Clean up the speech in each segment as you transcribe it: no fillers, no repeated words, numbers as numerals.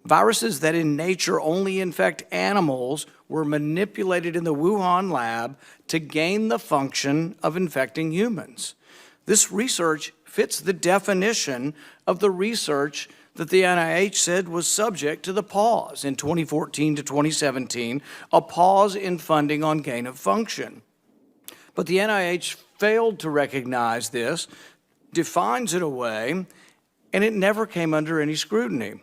Viruses that in nature only infect animals were manipulated in the Wuhan lab to gain the function of infecting humans. This research fits the definition of the research that the NIH said was subject to the pause in 2014 to 2017, a pause in funding on gain of function. But the NIH failed to recognize this, defines it away, and it never came under any scrutiny.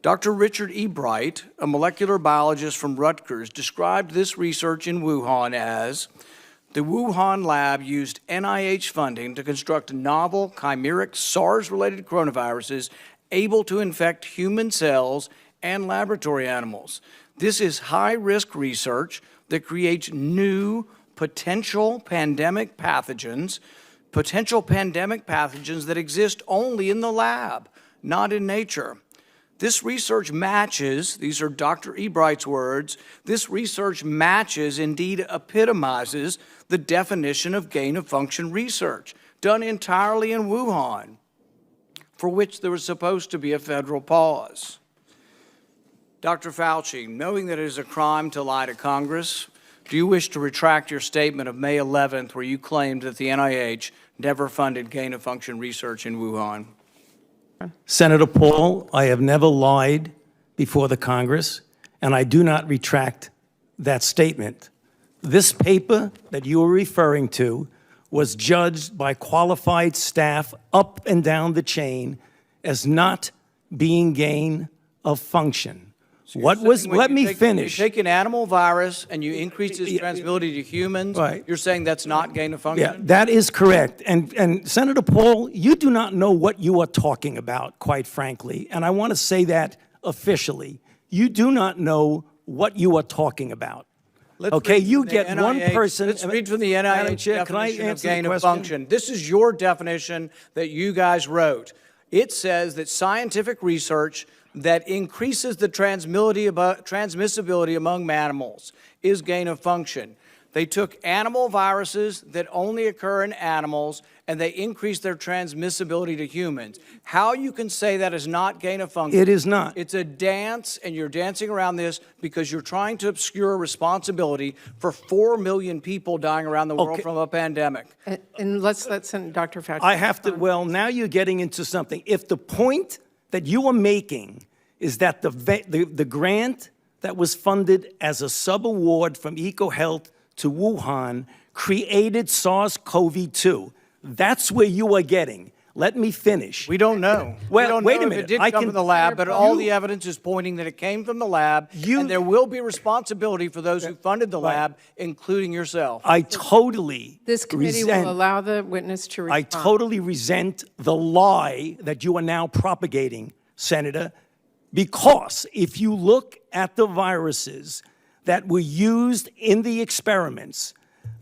Dr. Richard E. Bright, a molecular biologist from Rutgers, described this research in Wuhan as the Wuhan lab used NIH funding to construct novel chimeric SARS-related coronaviruses able to infect human cells and laboratory animals. This is high-risk research that creates new potential pandemic pathogens that exist only in the lab, not in nature. This research matches, these are Dr. E. Bright's words, this research matches, indeed epitomizes, the definition of gain-of-function research, done entirely in Wuhan, for which there was supposed to be a federal pause. Dr. Fauci, knowing that it is a crime to lie to Congress, do you wish to retract your statement of May 11th where you claimed that the NIH never funded gain-of-function research in Wuhan? Senator Paul, I have never lied before the Congress, and I do not retract that statement. This paper that you are referring to was judged by qualified staff up and down the chain as not being gain of function. So let me finish. You take an animal virus and you increase its transmissibility to humans, right. You're saying that's not gain of function? Yeah, that is correct. And Senator Paul, you do not know what you are talking about, quite frankly. And I want to say that officially. You do not know what you are talking about. Okay, you get NIH, one person. Let's read from the NIH Chair, definition of gain of function. This is your definition that you guys wrote. It says that scientific research that increases the transmissibility among mammals is gain of function. They took animal viruses that only occur in animals and they increased their transmissibility to humans. How you can say that is not gain of function? It is not. It's a dance, and you're dancing around this because you're trying to obscure responsibility for 4 million people dying around the world from a pandemic. And let's let Dr. Fauci. I have to, well, now you're getting into something. If the point that you are making is that the grant that was funded as a sub-award from EcoHealth to Wuhan created SARS-CoV-2. That's where you are getting. Let me finish. We don't know. Well, we don't wait know a minute. If it did come from the lab, but all the evidence is pointing that it came from the lab, and there will be responsibility for those who funded the lab, including yourself. I totally This committee will allow the witness to respond. I totally resent the lie that you are now propagating, Senator, because if you look at the viruses that were used in the experiments,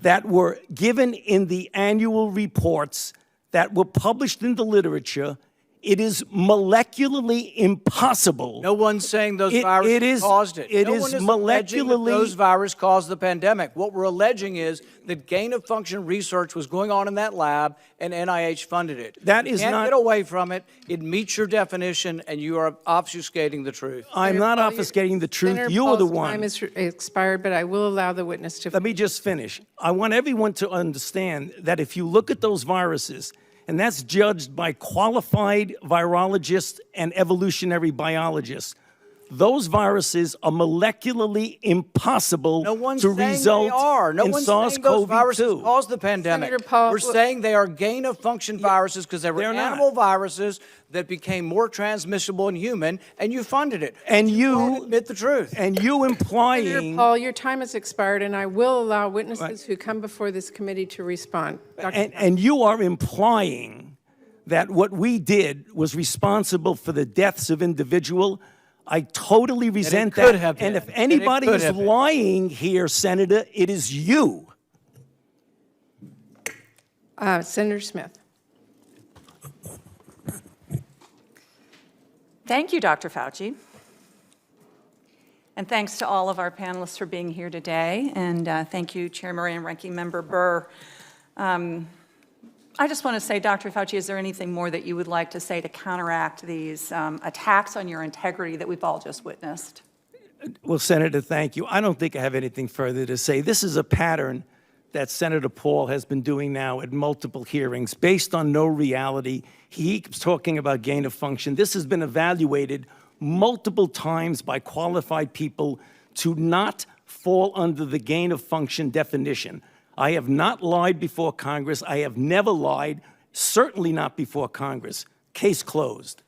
that were given in the annual reports, that were published in the literature, it is molecularly impossible. No one's saying those viruses caused it. It no is one is molecularly. That those viruses caused the pandemic. What we're alleging is that gain-of-function research was going on in that lab, and NIH funded it. That is not. You can't not. get away from it. It meets your definition, and you are obfuscating the truth. I'm not obfuscating the truth. Senator You are the Paul's one. time is expired, but I will allow the witness to. Let me just finish. I want everyone to understand that if you look at those viruses, and that's judged by qualified virologists and evolutionary biologists, those viruses are molecularly impossible to result in SARS-CoV-2. Those viruses caused the pandemic. Senator Paul, we're saying they are gain-of-function viruses because they were animal viruses that became more transmissible in human, and you funded it. And you admit the truth. And you implying. Senator Paul, your time has expired, and I will allow witnesses who come before this committee to respond. And you are implying that what we did was responsible for the deaths of individuals. I totally resent that. And if anybody is lying here, Senator, it is you. Senator Smith. Thank you, Dr. Fauci. And thanks to all of our panelists for being here today. And thank you, Chair Murray and Ranking Member Burr. I just want to say, Dr. Fauci, is there anything more that you would like to say to counteract these attacks on your integrity that we've all just witnessed? Well, Senator, thank you. I don't think I have anything further to say. This is a pattern that Senator Paul has been doing now at multiple hearings based on no reality. He keeps talking about gain of function. This has been evaluated multiple times by qualified people to not fall under the gain of function definition. I have not lied before Congress. I have never lied, certainly not before Congress. Case closed.